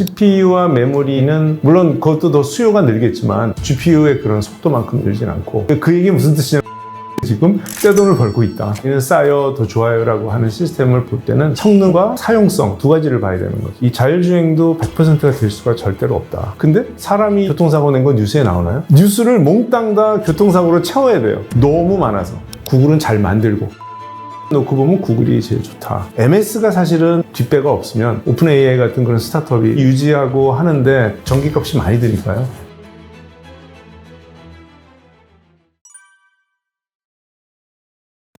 CPU와 메모리는 물론 그것도 더 수요가 늘겠지만 GPU의 그런 속도만큼 늘진 않고, 그 얘기 무슨 뜻이냐, 지금 떼돈을 벌고 있다, 이는 싸요 더 좋아요라고 하는 시스템을 볼 때는 성능과 사용성 두 가지를 봐야 되는 거죠. 이 자율주행도 100%가 될 수가 절대로 없다. 근데 사람이 교통사고 낸 건 뉴스에 나오나요? 뉴스를 몽땅 다 교통사고로 채워야 돼요. 너무 많아서. 구글은 잘 만들고 놓고 보면 구글이 제일 좋다. MS가 사실은 뒷배가 없으면 오픈 AI 같은 그런 스타트업이 유지하고 하는데 전기값이 많이 드니까요.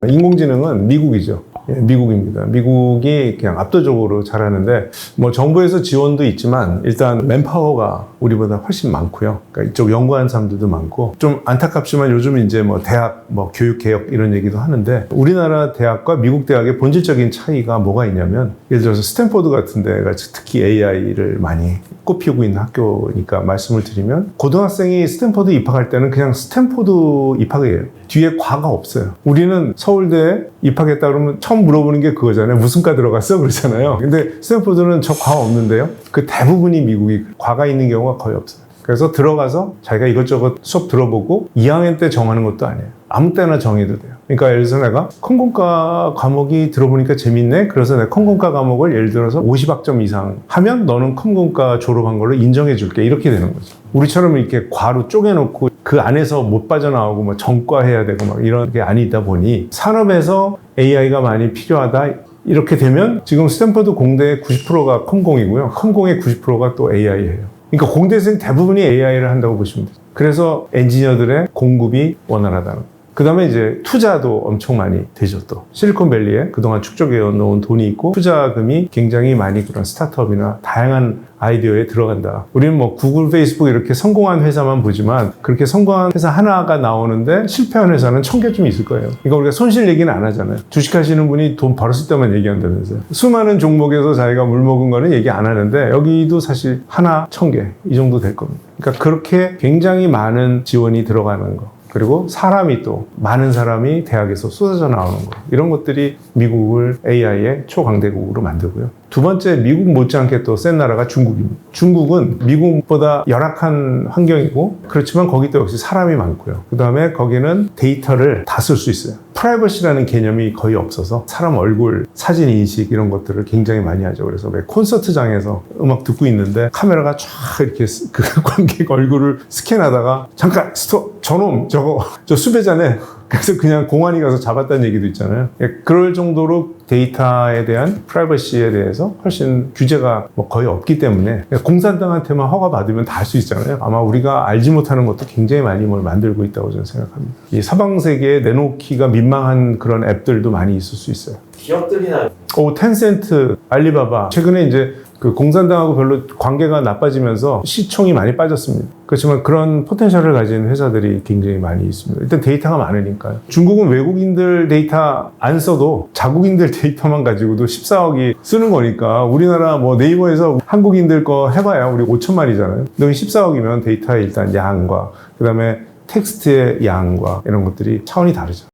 인공지능은 미국이죠. 미국입니다. 미국이 그냥 압도적으로 잘하는데, 뭐 정부에서 지원도 있지만 일단 맨파워가 우리보다 훨씬 많고요. 그러니까 이쪽 연구하는 사람들도 많고, 좀 안타깝지만 요즘 이제 뭐 대학 뭐 교육 개혁 이런 얘기도 하는데, 우리나라 대학과 미국 대학의 본질적인 차이가 뭐가 있냐면, 예를 들어서 스탠포드 같은 데가 특히 AI를 많이 꽃피우고 있는 학교니까 말씀을 드리면, 고등학생이 스탠포드 입학할 때는 그냥 스탠포드 입학이에요. 뒤에 과가 없어요. 우리는 서울대에 입학했다 그러면 처음 물어보는 게 그거잖아요. 무슨 과 들어갔어? 그러잖아요. 근데 스탠포드는 저 과 없는데요. 그 대부분이 미국이 과가 있는 경우가 거의 없어요. 그래서 들어가서 자기가 이것저것 수업 들어보고 2학년 때 정하는 것도 아니에요. 아무 때나 정해도 돼요. 그러니까 예를 들어서 내가 컴공과 과목이 들어보니까 재밌네. 그래서 내가 컴공과 과목을 예를 들어서 50학점 이상 하면 너는 컴공과 졸업한 걸로 인정해 줄게. 이렇게 되는 거죠. 우리처럼 이렇게 과로 쪼개놓고 그 안에서 못 빠져나오고 뭐 전과 해야 되고 막 이런 게 아니다 보니, 산업에서 AI가 많이 필요하다. 이렇게 되면 지금 스탠퍼드 공대의 90%가 컴공이고요. 컴공의 90%가 또 AI예요. 그러니까 공대생 대부분이 AI를 한다고 보시면 돼요. 그래서 엔지니어들의 공급이 원활하다는 거예요. 그 다음에 이제 투자도 엄청 많이 되죠. 또 실리콘밸리에 그동안 축적해 놓은 돈이 있고, 투자금이 굉장히 많이 그런 스타트업이나 다양한 아이디어에 들어간다. 우리는 뭐 구글, 페이스북 이렇게 성공한 회사만 보지만, 그렇게 성공한 회사 하나가 나오는데 실패한 회사는 1000개쯤 있을 거예요. 그러니까 우리가 손실 얘기는 안 하잖아요. 주식하시는 분이 돈 벌었을 때만 얘기한다면서요. 수많은 종목에서 자기가 물먹은 거는 얘기 안 하는데, 여기도 사실 하나 1000개 이 정도 될 겁니다. 그러니까 그렇게 굉장히 많은 지원이 들어가는 거, 그리고 사람이 또 많은 사람이 대학에서 쏟아져 나오는 거, 이런 것들이 미국을 AI의 초강대국으로 만들고요. 두 번째, 미국 못지않게 또 센 나라가 중국입니다. 중국은 미국보다 열악한 환경이고, 그렇지만 거기 또 역시 사람이 많고요. 그 다음에 거기는 데이터를 다 쓸 수 있어요. 프라이버시라는 개념이 거의 없어서 사람 얼굴, 사진 인식 이런 것들을 굉장히 많이 하죠. 그래서 왜 콘서트장에서 음악 듣고 있는데 카메라가 쫙 이렇게 그 관객 얼굴을 스캔하다가, 잠깐 스톱, 저놈 저거 저 수배자네. 그래서 그냥 공안이 가서 잡았다는 얘기도 있잖아요. 그럴 정도로 데이터에 대한 프라이버시에 대해서 훨씬 규제가 뭐 거의 없기 때문에 공산당한테만 허가 받으면 다 할 수 있잖아요. 아마 우리가 알지 못하는 것도 굉장히 많이 뭘 만들고 있다고 저는 생각합니다. 이 서방 세계에 내놓기가 민망한 그런 앱들도 많이 있을 수 있어요. 기업들이나 텐센트, 알리바바, 최근에 이제 그 공산당하고 별로 관계가 나빠지면서 시총이 많이 빠졌습니다. 그렇지만 그런 포텐셜을 가진 회사들이 굉장히 많이 있습니다. 일단 데이터가 많으니까요. 중국은 외국인들 데이터 안 써도 자국인들 데이터만 가지고도 14억이 쓰는 거니까, 우리나라 뭐 네이버에서 한국인들 거 해봐야 우리 5천만이잖아요. 근데 14억이면 데이터의 일단 양과 그 다음에 텍스트의 양과 이런 것들이 차원이 다르죠.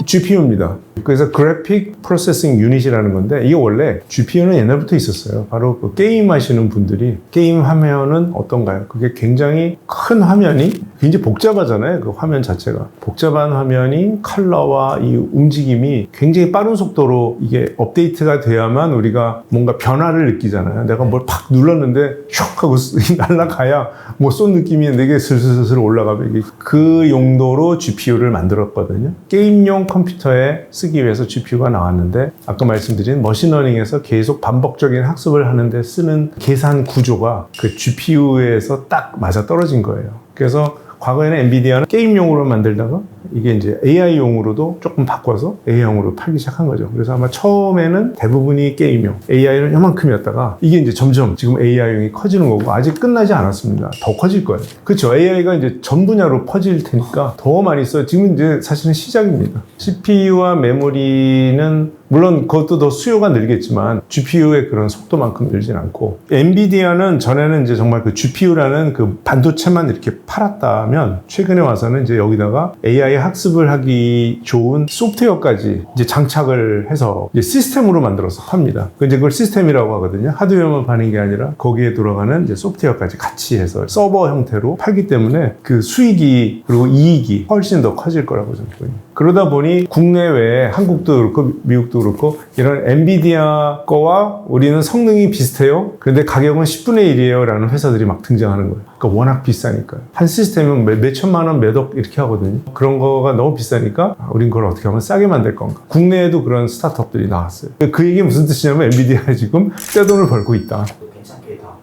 GPU입니다. 그래서 그래픽 프로세싱 유닛이라는 건데, 이게 원래 GPU는 옛날부터 있었어요. 바로 그 게임 하시는 분들이, 게임 화면은 어떤가요? 그게 굉장히 큰 화면이 굉장히 복잡하잖아요. 그 화면 자체가 복잡한 화면이 컬러와 이 움직임이 굉장히 빠른 속도로 이게 업데이트가 돼야만 우리가 뭔가 변화를 느끼잖아요. 내가 뭘 팍 눌렀는데 슉 하고 날아가야 뭐 쏜 느낌이 되게 슬슬슬 올라가고, 이게 그 용도로 GPU를 만들었거든요. 게임용 컴퓨터에 쓰기 위해서 GPU가 나왔는데, 아까 말씀드린 머신러닝에서 계속 반복적인 학습을 하는데 쓰는 계산 구조가 그 GPU에서 딱 맞아 떨어진 거예요. 그래서 과거에는 엔비디아는 게임용으로 만들다가 이게 이제 AI용으로도 조금 바꿔서 AI용으로 팔기 시작한 거죠. 그래서 아마 처음에는 대부분이 게임용, AI는 요만큼이었다가 이게 이제 점점 지금 AI용이 커지는 거고, 아직 끝나지 않았습니다. 더 커질 거예요. 그렇죠. AI가 이제 전 분야로 퍼질 테니까 더 많이 써요. 지금 이제 사실은 시작입니다. CPU와 메모리는 물론 그것도 더 수요가 늘겠지만 GPU의 그런 속도만큼 늘진 않고, 엔비디아는 전에는 이제 정말 그 GPU라는 그 반도체만 이렇게 팔았다면, 최근에 와서는 이제 여기다가 AI 학습을 하기 좋은 소프트웨어까지 이제 장착을 해서 이제 시스템으로 만들어서 팝니다. 이제 그걸 시스템이라고 하거든요. 하드웨어만 파는 게 아니라 거기에 들어가는 이제 소프트웨어까지 같이 해서 서버 형태로 팔기 때문에 그 수익이 그리고 이익이 훨씬 더 커질 거라고 저는 보여요. 그러다 보니 국내외에 한국도 그렇고 미국도 그렇고 이런 엔비디아 거와 우리는 성능이 비슷해요. 그런데 가격은 10분의 1이에요 라는 회사들이 막 등장하는 거예요. 그러니까 워낙 비싸니까요. 한 시스템은 몇 천만 원, 몇 억 이렇게 하거든요. 그런 거가 너무 비싸니까 우린 그걸 어떻게 하면 싸게 만들 건가. 국내에도 그런 스타트업들이 나왔어요. 그 얘기 무슨 뜻이냐면 엔비디아가 지금 떼돈을 벌고 있다.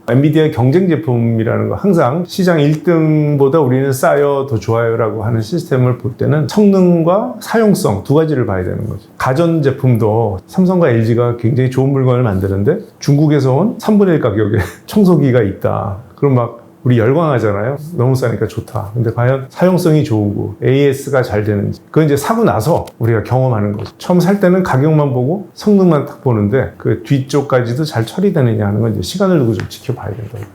엔비디아의 경쟁 제품이라는 거 항상 시장 1등보다 우리는 싸요, 더 좋아요 라고 하는 시스템을 볼 때는 성능과 사용성 두 가지를 봐야 되는 거죠. 가전제품도 삼성과 LG가 굉장히 좋은 물건을 만드는데 중국에서 온 3분의 1 가격에 청소기가 있다. 그럼 막 우리 열광하잖아요. 너무 싸니까 좋다. 근데 과연 사용성이 좋고 AS가 잘 되는지 그건 이제 사고 나서 우리가 경험하는 거죠. 처음 살 때는 가격만 보고 성능만 딱 보는데 그 뒤쪽까지도 잘 처리되느냐 하는 건 이제 시간을 두고 좀 지켜봐야 된다.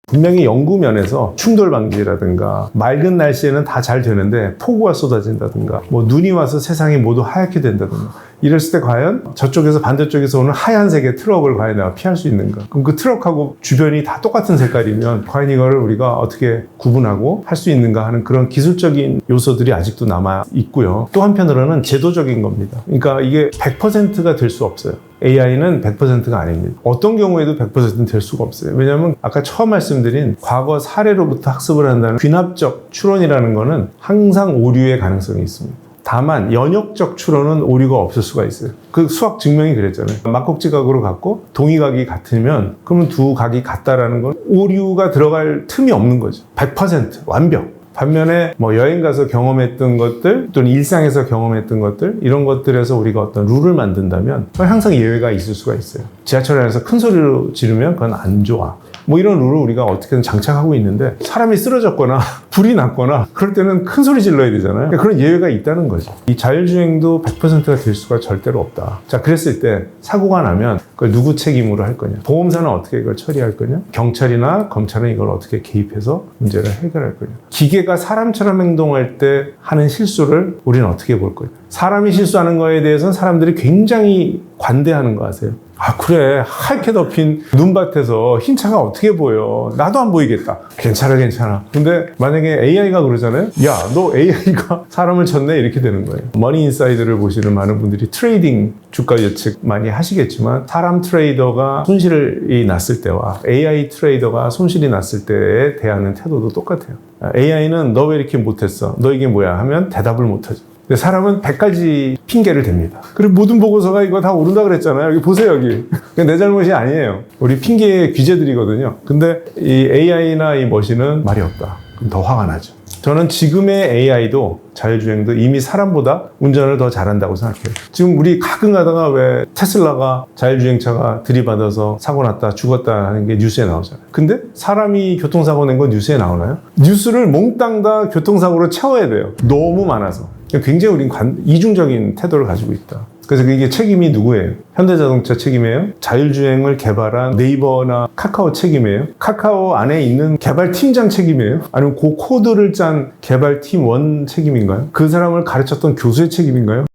분명히 연구 면에서 충돌 방지라든가 맑은 날씨에는 다 잘 되는데 폭우가 쏟아진다든가 뭐 눈이 와서 세상이 모두 하얗게 된다든가 이랬을 때 과연 저쪽에서 반대쪽에서 오는 하얀색의 트럭을 과연 내가 피할 수 있는가? 그럼 그 트럭하고 주변이 다 똑같은 색깔이면 과연 이거를 우리가 어떻게 구분하고 할 수 있는가 하는 그런 기술적인 요소들이 아직도 남아 있고요. 또 한편으로는 제도적인 겁니다. 그러니까 이게 100%가 될 수 없어요. AI는 100%가 아닙니다. 어떤 경우에도 100%는 될 수가 없어요. 왜냐하면 아까 처음 말씀드린 과거 사례로부터 학습을 한다는 귀납적 추론이라는 거는 항상 오류의 가능성이 있습니다. 다만 연역적 추론은 오류가 없을 수가 있어요. 그 수학 증명이 그랬잖아요. 막국지각으로 갖고 동의각이 같으면 그러면 두 각이 같다라는 건 오류가 들어갈 틈이 없는 거죠. 100% 완벽. 반면에 뭐 여행 가서 경험했던 것들 또는 일상에서 경험했던 것들 이런 것들에서 우리가 어떤 룰을 만든다면 항상 예외가 있을 수가 있어요. 지하철 안에서 큰 소리로 지르면 그건 안 좋아. 뭐 이런 룰을 우리가 어떻게든 장착하고 있는데 사람이 쓰러졌거나 불이 났거나 그럴 때는 큰 소리 질러야 되잖아요. 그런 예외가 있다는 거죠. 이 자율주행도 100%가 될 수가 절대로 없다. 자, 그랬을 때 사고가 나면 그걸 누구 책임으로 할 거냐? 보험사는 어떻게 이걸 처리할 거냐? 경찰이나 검찰은 이걸 어떻게 개입해서 문제를 해결할 거냐? 기계가 사람처럼 행동할 때 하는 실수를 우리는 어떻게 볼 거냐? 사람이 실수하는 거에 대해서는 사람들이 굉장히 관대하는 거 아세요? 아, 그래. 하얗게 덮인 눈밭에서 흰 차가 어떻게 보여? 나도 안 보이겠다. 괜찮아. 근데 만약에 AI가 그러잖아요? 야, 너 AI가 사람을 쳤네? 이렇게 되는 거예요. 머니인사이드를 보시는 많은 분들이 트레이딩 주가 예측 많이 하시겠지만 사람 트레이더가 손실이 났을 때와 AI 트레이더가 손실이 났을 때에 대하는 태도도 똑같아요. AI는 너 왜 이렇게 못했어? 너 이게 뭐야? 하면 대답을 못하죠. 근데 사람은 100가지 핑계를 댑니다. 그리고 모든 보고서가 이거 다 오른다 그랬잖아요. 여기 보세요, 여기. 내 잘못이 아니에요. 우리 핑계의 귀재들이거든요. 근데 이 AI나 이 머신은 말이 없다. 그럼 더 화가 나죠. 저는 지금의 AI도 자율주행도 이미 사람보다 운전을 더 잘한다고 생각해요. 지금 우리 가끔 가다가 왜 테슬라가 자율주행차가 들이받아서 사고 났다, 죽었다 하는 게 뉴스에 나오잖아요. 근데 사람이 교통사고 낸 건 뉴스에 나오나요? 뉴스를 몽땅 다 교통사고로 채워야 돼요. 너무 많아서. 굉장히 우린 이중적인 태도를 가지고 있다. 그래서 이게 책임이 누구예요? 현대자동차 책임이에요? 자율주행을 개발한 네이버나 카카오 책임이에요? 카카오 안에 있는 개발팀장 책임이에요? 아니면 그 코드를 짠 개발팀 원 책임인가요? 그 사람을 가르쳤던 교수의 책임인가요?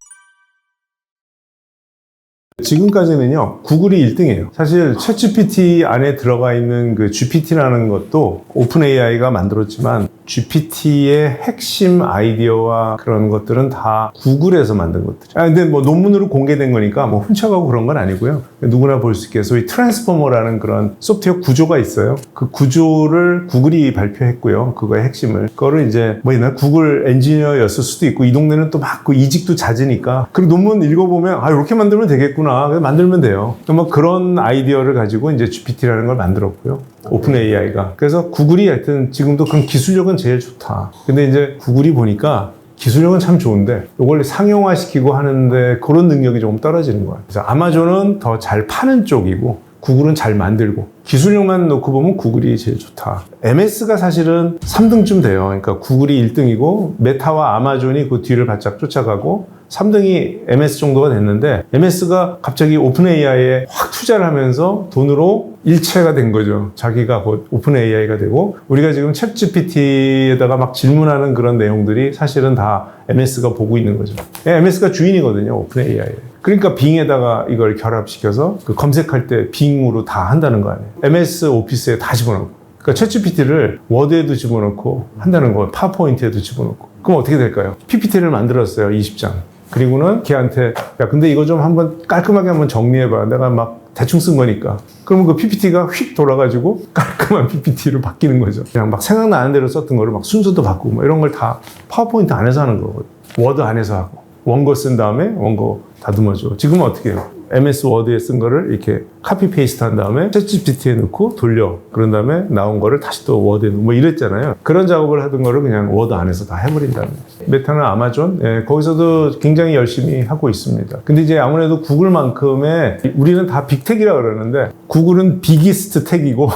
지금까지는요, 구글이 1등이에요. 사실 챗GPT 안에 들어가 있는 그 GPT라는 것도 오픈 AI가 만들었지만 GPT의 핵심 아이디어와 그런 것들은 다 구글에서 만든 것들이에요. 근데 뭐 논문으로 공개된 거니까 뭐 훔쳐가고 그런 건 아니고요. 누구나 볼 수 있게 소위 트랜스포머라는 그런 소프트웨어 구조가 있어요. 그 구조를 구글이 발표했고요. 그거의 핵심을. 그거를 이제 뭐 옛날 구글 엔지니어였을 수도 있고 이 동네는 또 막 그 이직도 잦으니까 그리고 논문 읽어보면 아 이렇게 만들면 되겠구나. 그래서 만들면 돼요. 뭐 그런 아이디어를 가지고 이제 GPT라는 걸 만들었고요. 오픈 AI가. 그래서 구글이 하여튼 지금도 그런 기술력은 제일 좋다. 근데 이제 구글이 보니까 기술력은 참 좋은데 이걸 상용화시키고 하는데 그런 능력이 조금 떨어지는 거예요. 그래서 아마존은 더 잘 파는 쪽이고 구글은 잘 만들고 기술력만 놓고 보면 구글이 제일 좋다. MS가 사실은 3등쯤 돼요. 그러니까 구글이 1등이고 메타와 아마존이 그 뒤를 바짝 쫓아가고 3등이 MS 정도가 됐는데 MS가 갑자기 오픈 AI에 확 투자를 하면서 돈으로 일체가 된 거죠. 자기가 곧 오픈 AI가 되고 우리가 지금 챗 GPT에다가 막 질문하는 그런 내용들이 사실은 다 MS가 보고 있는 거죠. MS가 주인이거든요. 오픈 AI에. 그러니까 빙에다가 이걸 결합시켜서 그 검색할 때 빙으로 다 한다는 거 아니에요. MS 오피스에 다 집어넣고. 그러니까 챗 GPT를 워드에도 집어넣고 한다는 거예요. 파워포인트에도 집어넣고. 그럼 어떻게 될까요? PPT를 만들었어요. 20장. 그리고는 걔한테 야 근데 이거 좀 한번 깔끔하게 한번 정리해봐. 내가 막 대충 쓴 거니까. 그러면 그 PPT가 휙 돌아가지고 깔끔한 PPT로 바뀌는 거죠. 그냥 막 생각나는 대로 썼던 거를 막 순서도 바꾸고 뭐 이런 걸 다 파워포인트 안에서 하는 거거든요. 워드 안에서 하고. 원고 쓴 다음에 원고 다듬어줘. 지금은 어떻게 해요? MS 워드에 쓴 거를 이렇게 카피 페이스트 한 다음에 챗GPT에 넣고 돌려. 그런 다음에 나온 거를 다시 또 워드에 넣고 뭐 이랬잖아요. 그런 작업을 하던 거를 그냥 워드 안에서 다 해버린다는 거죠. 메타나 아마존, 거기서도 굉장히 열심히 하고 있습니다. 근데 이제 아무래도 구글만큼의 우리는 다 빅텍이라 그러는데 구글은 비기스트 텍이고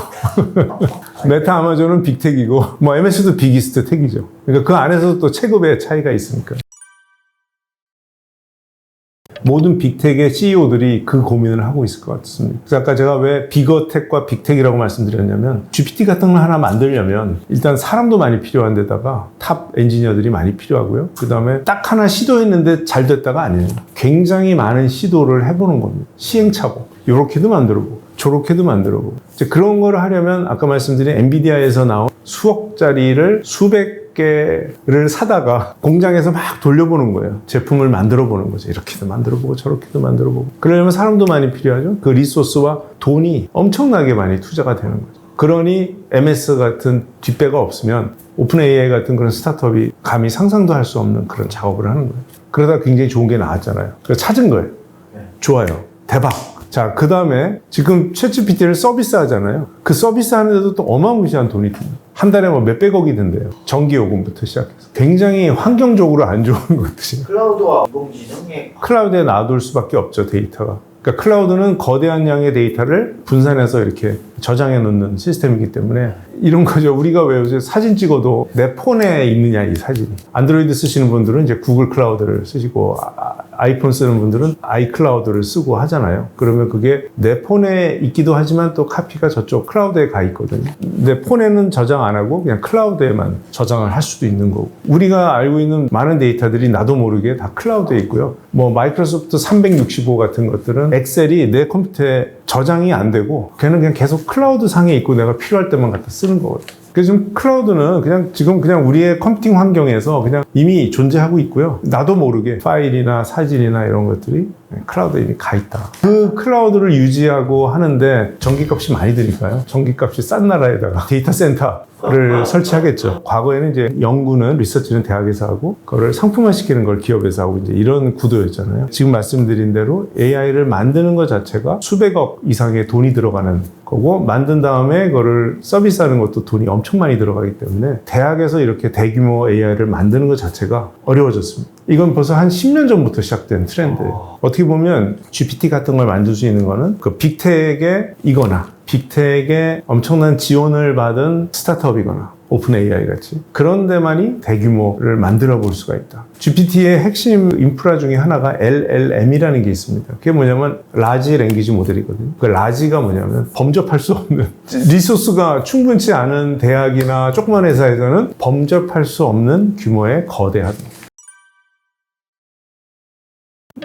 메타 아마존은 빅텍이고 뭐 MS도 비기스트 텍이죠. 그러니까 그 안에서도 또 체급의 차이가 있으니까. 모든 빅텍의 CEO들이 그 고민을 하고 있을 것 같습니다. 그래서 아까 제가 왜 비거텍과 빅텍이라고 말씀드렸냐면 GPT 같은 걸 하나 만들려면 일단 사람도 많이 필요한 데다가 탑 엔지니어들이 많이 필요하고요. 그 다음에 딱 하나 시도했는데 잘 됐다가 아니에요. 굉장히 많은 시도를 해보는 겁니다. 시행착오. 요렇게도 만들어보고 저렇게도 만들어보고 이제 그런 걸 하려면 아까 말씀드린 엔비디아에서 나온 수억짜리를 수백 개를 사다가 공장에서 막 돌려보는 거예요. 제품을 만들어 보는 거죠. 이렇게도 만들어 보고 저렇게도 만들어 보고. 그러려면 사람도 많이 필요하죠. 그 리소스와 돈이 엄청나게 많이 투자가 되는 거죠. 그러니 MS 같은 뒷배가 없으면 오픈 AI 같은 그런 스타트업이 감히 상상도 할 수 없는 그런 작업을 하는 거예요. 그러다 굉장히 좋은 게 나왔잖아요. 그래서 찾은 거예요. 좋아요. 대박. 자, 그 다음에 지금 챗GPT를 서비스 하잖아요. 그 서비스 하는데도 또 어마무시한 돈이 듭니다. 한 달에 뭐 몇백억이 든대요. 전기요금부터 시작해서. 굉장히 환경적으로 안 좋은 것들이. 클라우드와 인공지능의 클라우드에 놔둘 수밖에 없죠, 데이터가. 그러니까 클라우드는 거대한 양의 데이터를 분산해서 이렇게 저장해 놓는 시스템이기 때문에 이런 거죠. 우리가 왜 요새 사진 찍어도 내 폰에 있느냐, 이 사진이. 안드로이드 쓰시는 분들은 이제 구글 클라우드를 쓰시고 아이폰 쓰는 분들은 아이클라우드를 쓰고 하잖아요. 그러면 그게 내 폰에 있기도 하지만 또 카피가 저쪽 클라우드에 가 있거든요. 내 폰에는 저장 안 하고 그냥 클라우드에만 저장을 할 수도 있는 거고. 우리가 알고 있는 많은 데이터들이 나도 모르게 다 클라우드에 있고요. 뭐 마이크로소프트 365 같은 것들은 엑셀이 내 컴퓨터에 저장이 안 되고 걔는 그냥 계속 클라우드 상에 있고 내가 필요할 때만 갖다 쓰는 거거든요. 그래서 지금 클라우드는 그냥 지금 그냥 우리의 컴퓨팅 환경에서 그냥 이미 존재하고 있고요. 나도 모르게 파일이나 사진이나 이런 것들이 클라우드에 이미 가 있다. 그 클라우드를 유지하고 하는데 전기값이 많이 드니까요. 전기값이 싼 나라에다가 데이터 센터를 설치하겠죠. 과거에는 이제 연구는 리서치는 대학에서 하고 그거를 상품화 시키는 걸 기업에서 하고 이제 이런 구도였잖아요. 지금 말씀드린 대로 AI를 만드는 것 자체가 수백억 이상의 돈이 들어가는 거고 만든 다음에 그거를 서비스하는 것도 돈이 엄청 많이 들어가기 때문에 대학에서 이렇게 대규모 AI를 만드는 것 자체가 어려워졌습니다. 이건 벌써 한 10년 전부터 시작된 트렌드예요. 어떻게 보면 GPT 같은 걸 만들 수 있는 거는 그 빅텍의 이거나 빅텍의 엄청난 지원을 받은 스타트업이거나 오픈 AI 같이 그런 데만이 대규모를 만들어 볼 수가 있다. GPT의 핵심 인프라 중에 하나가 LLM이라는 게 있습니다. 그게 뭐냐면 라지 랭귀지 모델이거든요. 그 라지가 뭐냐면 범접할 수 없는 리소스가 충분치 않은 대학이나 조그만 회사에서는 범접할 수 없는 규모의 거대한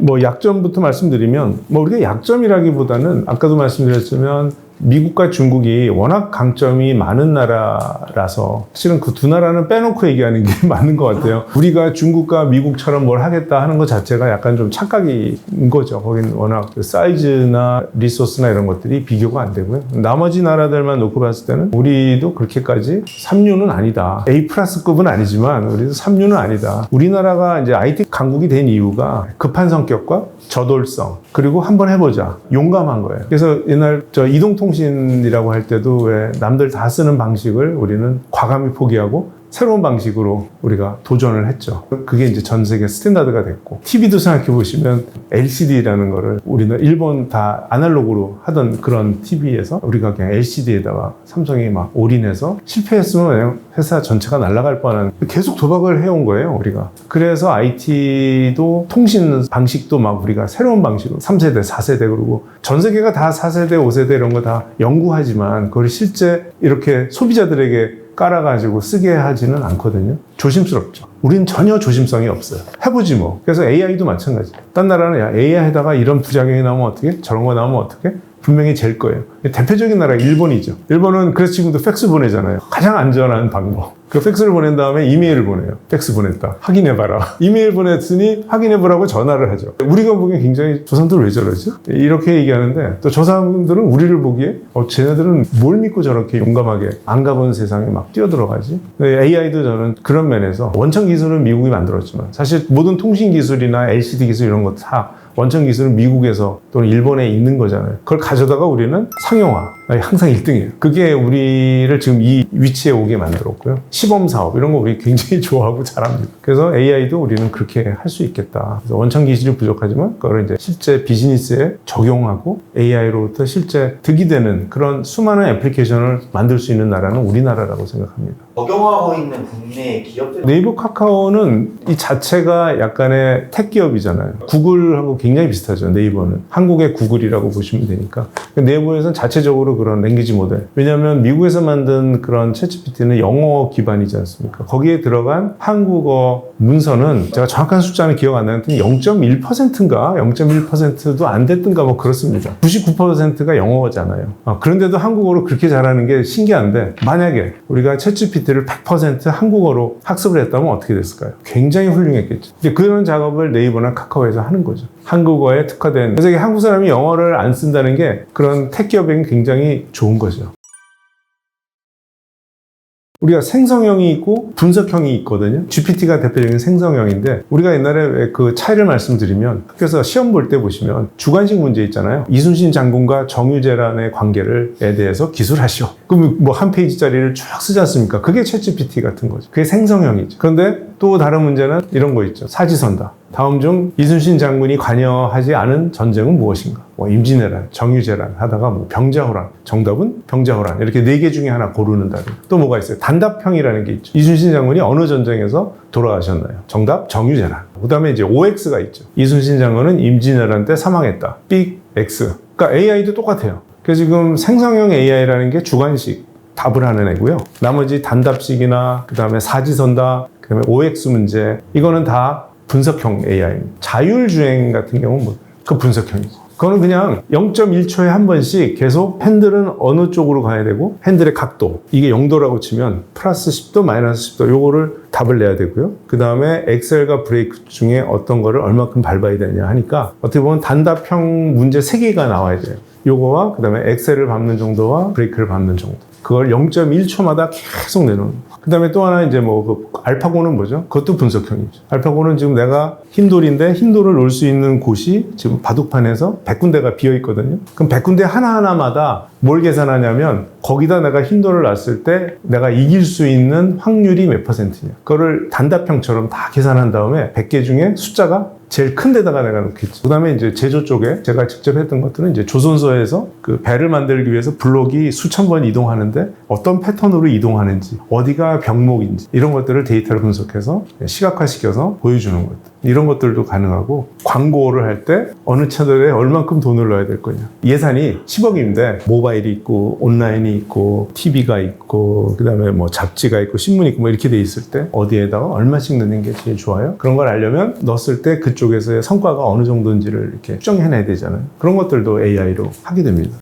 뭐 약점부터 말씀드리면 뭐 우리가 약점이라기보다는 아까도 말씀드렸지만 미국과 중국이 워낙 강점이 많은 나라라서 사실은 그 두 나라는 빼놓고 얘기하는 게 맞는 것 같아요. 우리가 중국과 미국처럼 뭘 하겠다 하는 것 자체가 약간 좀 착각인 거죠. 거긴 워낙 사이즈나 리소스나 이런 것들이 비교가 안 되고요. 나머지 나라들만 놓고 봤을 때는 우리도 그렇게까지 3류는 아니다. A 플러스급은 아니지만 우리도 3류는 아니다. 우리나라가 이제 IT 강국이 된 이유가 급한 성격과 저돌성 그리고 한번 해보자 용감한 거예요. 그래서 옛날 저 이동통신이라고 할 때도 왜 남들 다 쓰는 방식을 우리는 과감히 포기하고 새로운 방식으로 우리가 도전을 했죠. 그게 이제 전 세계 스탠다드가 됐고, TV도 생각해 보시면 LCD라는 거를 우리는 일본 다 아날로그로 하던 그런 TV에서 우리가 그냥 LCD에다가 삼성이 막 올인해서 실패했으면 그냥 회사 전체가 날아갈 뻔한, 계속 도박을 해온 거예요, 우리가. 그래서 IT도 통신 방식도 막 우리가 새로운 방식으로 3세대, 4세대 그러고 전 세계가 다 4세대, 5세대 이런 거 다 연구하지만 그걸 실제 이렇게 소비자들에게 깔아가지고 쓰게 하지는 않거든요. 조심스럽죠. 우린 전혀 조심성이 없어요. 해보지 뭐. 그래서 AI도 마찬가지. 딴 나라는 야, AI에다가 이런 부작용이 나오면 어떻게? 저런 거 나오면 어떻게? 분명히 잴 거예요. 대표적인 나라가 일본이죠. 일본은 그래서 지금도 팩스 보내잖아요. 가장 안전한 방법. 그 팩스를 보낸 다음에 이메일을 보내요. 팩스 보냈다. 확인해봐라. 이메일 보냈으니 확인해보라고 전화를 하죠. 우리가 보기엔 굉장히 저 사람들 왜 저러지? 이렇게 얘기하는데 또 저 사람들은 우리를 보기에 쟤네들은 뭘 믿고 저렇게 용감하게 안 가본 세상에 막 뛰어들어가지? AI도 저는 그런 면에서 원천 기술은 미국이 만들었지만 사실 모든 통신 기술이나 LCD 기술 이런 거 다 원천 기술은 미국에서 또는 일본에 있는 거잖아요. 그걸 가져다가 우리는 상용화, 항상 1등이에요. 그게 우리를 지금 이 위치에 오게 만들었고요. 시범 사업 이런 거 우리 굉장히 좋아하고 잘합니다. 그래서 AI도 우리는 그렇게 할 수 있겠다. 그래서 원천 기술이 부족하지만 그걸 이제 실제 비즈니스에 적용하고 AI로부터 실제 득이 되는 그런 수많은 애플리케이션을 만들 수 있는 나라는 우리나라라고 생각합니다. 적용하고 있는 국내 기업들 네이버 카카오는 이 자체가 약간의 택 기업이잖아요. 구글하고 굉장히 비슷하죠. 네이버는 한국의 구글이라고 보시면 되니까. 네이버에서는 자체적으로 그런 랭귀지 모델, 왜냐하면 미국에서 만든 그런 챗GPT는 영어 기반이지 않습니까? 거기에 들어간 한국어 문서는 제가 정확한 숫자는 기억 안 나는데 0.1%인가 0.1%도 안 됐던가 뭐 그렇습니다. 99%가 영어잖아요. 그런데도 한국어로 그렇게 잘하는 게 신기한데, 만약에 우리가 챗GPT를 100% 한국어로 학습을 했다면 어떻게 됐을까요? 굉장히 훌륭했겠죠. 이제 그런 작업을 네이버나 카카오에서 하는 거죠. 한국어에 특화된. 그래서 한국 사람이 영어를 안 쓴다는 게 그런 택 기업에는 굉장히 좋은 거죠. 우리가 생성형이 있고 분석형이 있거든요. GPT가 대표적인 생성형인데, 우리가 옛날에 왜 그 차이를 말씀드리면, 학교에서 시험 볼 때 보시면 주관식 문제 있잖아요. 이순신 장군과 정유재란의 관계에 대해서 기술하시오. 그럼 뭐 한 페이지짜리를 쭉 쓰지 않습니까? 그게 챗GPT 같은 거죠. 그게 생성형이죠. 그런데 또 다른 문제는 이런 거 있죠. 사지선다. 다음 중 이순신 장군이 관여하지 않은 전쟁은 무엇인가? 뭐 임진왜란, 정유재란 하다가 뭐 병자호란. 정답은 병자호란. 이렇게 4개 중에 하나 고르는다. 또 뭐가 있어요? 단답형이라는 게 있죠. 이순신 장군이 어느 전쟁에서 돌아가셨나요? 정답 정유재란. 그다음에 이제 OX가 있죠. 이순신 장군은 임진왜란 때 사망했다. 빅 X. 그러니까 AI도 똑같아요. 그래서 지금 생성형 AI라는 게 주관식 답을 하는 애고요. 나머지 단답식이나 그다음에 사지선다, 그다음에 OX 문제, 이거는 다 분석형 AI입니다. 자율주행 같은 경우는 뭐, 그 분석형이죠. 그거는 그냥 0.1초에 한 번씩 계속 핸들은 어느 쪽으로 가야 되고, 핸들의 각도, 이게 0도라고 치면 플러스 10도, 마이너스 10도, 요거를 답을 내야 되고요. 그 다음에 엑셀과 브레이크 중에 어떤 거를 얼마큼 밟아야 되냐 하니까, 어떻게 보면 단답형 문제 3개가 나와야 돼요. 요거와 그 다음에 엑셀을 밟는 정도와 브레이크를 밟는 정도. 그걸 0.1초마다 계속 내놓는. 그 다음에 또 하나 이제 뭐 그 알파고는 뭐죠? 그것도 분석형이죠. 알파고는 지금 내가 흰돌인데 흰돌을 놓을 수 있는 곳이 지금 바둑판에서 100군데가 비어 있거든요. 그럼 100군데 하나하나마다 뭘 계산하냐면, 거기다 내가 흰돌을 놨을 때 내가 이길 수 있는 확률이 몇 %냐. 그거를 단답형처럼 다 계산한 다음에 100개 중에 숫자가 제일 큰 데다가 내가 놓겠지. 그 다음에 이제 제조 쪽에 제가 직접 했던 것들은 이제 조선소에서 그 배를 만들기 위해서 블록이 수천 번 이동하는데 어떤 패턴으로 이동하는지, 어디가 병목인지, 이런 것들을 데이터를 분석해서 시각화시켜서 보여주는 것들. 이런 것들도 가능하고, 광고를 할 때 어느 채널에 얼만큼 돈을 넣어야 될 거냐. 예산이 10억인데 모바일이 있고 온라인이 있고 TV가 있고 그다음에 뭐 잡지가 있고 신문이 있고 뭐 이렇게 돼 있을 때 어디에다가 얼마씩 넣는 게 제일 좋아요? 그런 걸 알려면 넣었을 때 그쪽에서의 성과가 어느 정도인지를 이렇게 추정해내야 되잖아요. 그런 것들도 AI로 하게 됩니다.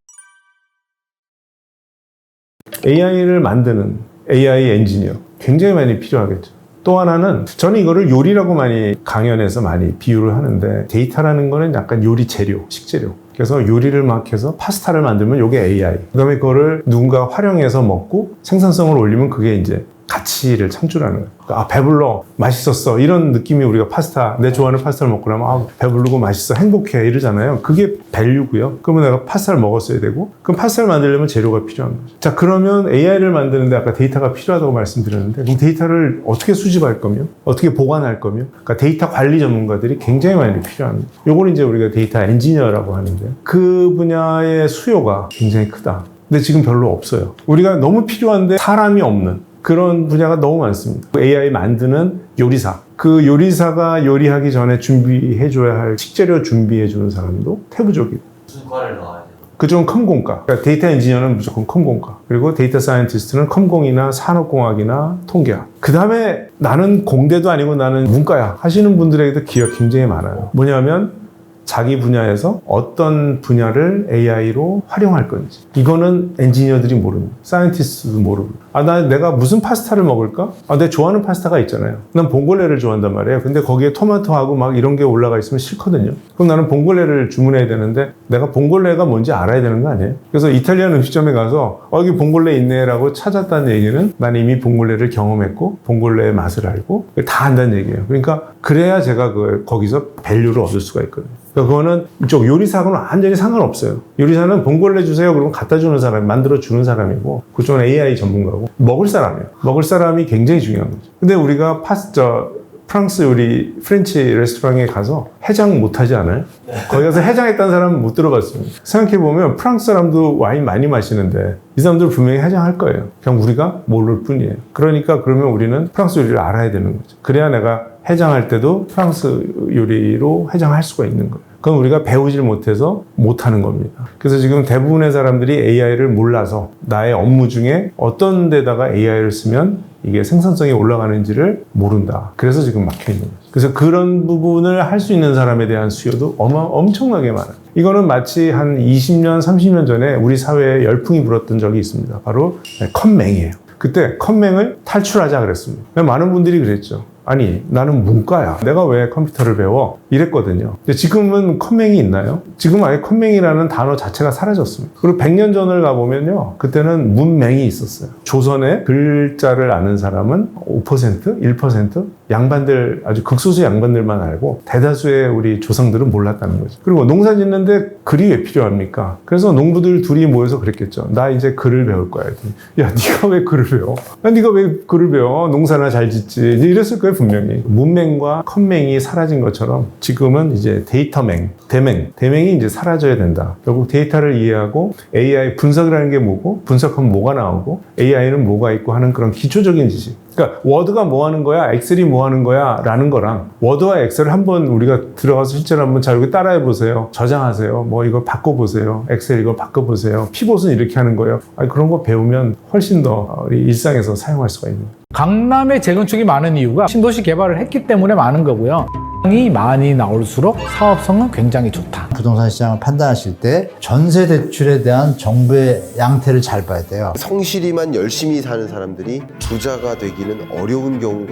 AI를 만드는 AI 엔지니어 굉장히 많이 필요하겠죠. 또 하나는, 저는 이거를 요리라고 많이 강연에서 많이 비유를 하는데, 데이터라는 거는 약간 요리 재료, 식재료. 그래서 요리를 막 해서 파스타를 만들면 이게 AI. 그 다음에 그거를 누군가 활용해서 먹고 생산성을 올리면 그게 이제 가치를 창출하는 거예요. 그러니까 배불러, 맛있었어, 이런 느낌이 우리가 파스타, 내 좋아하는 파스타를 먹고 나면 배부르고 맛있어, 행복해 이러잖아요. 그게 밸류고요. 그러면 내가 파스타를 먹었어야 되고, 그럼 파스타를 만들려면 재료가 필요한 거죠. 자, 그러면 AI를 만드는데 아까 데이터가 필요하다고 말씀드렸는데, 그럼 데이터를 어떻게 수집할 거며, 어떻게 보관할 거며, 그러니까 데이터 관리 전문가들이 굉장히 많이 필요합니다. 요걸 이제 우리가 데이터 엔지니어라고 하는데, 그 분야의 수요가 굉장히 크다. 근데 지금 별로 없어요. 우리가 너무 필요한데 사람이 없는 그런 분야가 너무 많습니다. AI 만드는 요리사. 그 요리사가 요리하기 전에 준비해줘야 할 식재료 준비해주는 사람도 태부족이고. 무슨 과를 넣어야 돼요? 그쪽은 컴공과. 그러니까 데이터 엔지니어는 무조건 컴공과. 그리고 데이터 사이언티스트는 컴공이나 산업공학이나 통계학. 그 다음에 나는 공대도 아니고 나는 문과야 하시는 분들에게도 기회가 굉장히 많아요. 뭐냐면 자기 분야에서 어떤 분야를 AI로 활용할 건지. 이거는 엔지니어들이 모릅니다. 사이언티스트도 모르고. 내가 무슨 파스타를 먹을까? 내 좋아하는 파스타가 있잖아요. 난 봉골레를 좋아한단 말이에요. 근데 거기에 토마토하고 막 이런 게 올라가 있으면 싫거든요. 그럼 나는 봉골레를 주문해야 되는데 내가 봉골레가 뭔지 알아야 되는 거 아니에요? 그래서 이탈리안 음식점에 가서 여기 봉골레 있네 라고 찾았다는 얘기는 난 이미 봉골레를 경험했고 봉골레의 맛을 알고 다 안다는 얘기예요. 그러니까 그래야 제가 거기서 밸류를 얻을 수가 있거든요. 그러니까 그거는 이쪽 요리사하고는 완전히 상관없어요. 요리사는 봉골레 주세요 그러면 갖다 주는 사람, 만들어 주는 사람이고 그쪽은 AI 전문가고 먹을 사람이에요. 먹을 사람이 굉장히 중요한 거죠. 근데 우리가 프랑스 요리 프렌치 레스토랑에 가서 해장 못 하지 않아요? 네. 거기 가서 해장했다는 사람은 못 들어봤습니다. 생각해보면 프랑스 사람도 와인 많이 마시는데 이 사람들 분명히 해장할 거예요. 그냥 우리가 모를 뿐이에요. 그러니까 그러면 우리는 프랑스 요리를 알아야 되는 거죠. 그래야 내가 해장할 때도 프랑스 요리로 해장할 수가 있는 거예요. 그건 우리가 배우질 못해서 못하는 겁니다. 그래서 지금 대부분의 사람들이 AI를 몰라서 나의 업무 중에 어떤 데다가 AI를 쓰면 이게 생산성이 올라가는지를 모른다. 그래서 지금 막혀 있는 거죠. 그래서 그런 부분을 할 수 있는 사람에 대한 수요도 엄청나게 많아요. 이거는 마치 한 20년, 30년 전에 우리 사회에 열풍이 불었던 적이 있습니다. 바로 컴맹이에요. 그때 컴맹을 탈출하자 그랬습니다. 많은 분들이 그랬죠. 아니 나는 문과야. 내가 왜 컴퓨터를 배워? 이랬거든요. 근데 지금은 컴맹이 있나요? 지금 아예 컴맹이라는 단어 자체가 사라졌습니다. 그리고 100년 전을 가보면요. 그때는 문맹이 있었어요. 조선에 글자를 아는 사람은 5%? 1%? 양반들, 아주 극소수 양반들만 알고 대다수의 우리 조상들은 몰랐다는 거죠. 그리고 농사 짓는데 글이 왜 필요합니까? 그래서 농부들 둘이 모여서 그랬겠죠. 나 이제 글을 배울 거야. 야, 네가 왜 글을 배워? 야, 네가 왜 글을 배워? 농사나 잘 짓지. 이랬을 거예요, 분명히. 문맹과 컴맹이 사라진 것처럼 지금은 이제 데이터맹, 대맹이 이제 사라져야 된다. 결국 데이터를 이해하고 AI 분석이라는 게 뭐고, 분석하면 뭐가 나오고, AI는 뭐가 있고 하는 그런 기초적인 지식. 그러니까 워드가 뭐 하는 거야, 엑셀이 뭐 하는 거야 라는 거랑 워드와 엑셀을 한번 우리가 들어가서 실제로 한번 자 여기 따라해 보세요. 저장하세요. 뭐 이거 바꿔보세요. 엑셀 이거 바꿔보세요. 피봇은 이렇게 하는 거예요. 그런 거 배우면 훨씬 더 우리 일상에서 사용할 수가 있는 거예요. 강남에 재건축이 많은 이유가 신도시 개발을 했기 때문에 많은 거고요. 이 많이 나올수록 사업성은 굉장히 좋다. 부동산 시장을 판단하실 때 전세 대출에 대한 정부의 양태를 잘 봐야 돼요. 성실히만 열심히 사는 사람들이 부자가 되기는 어려운 경우가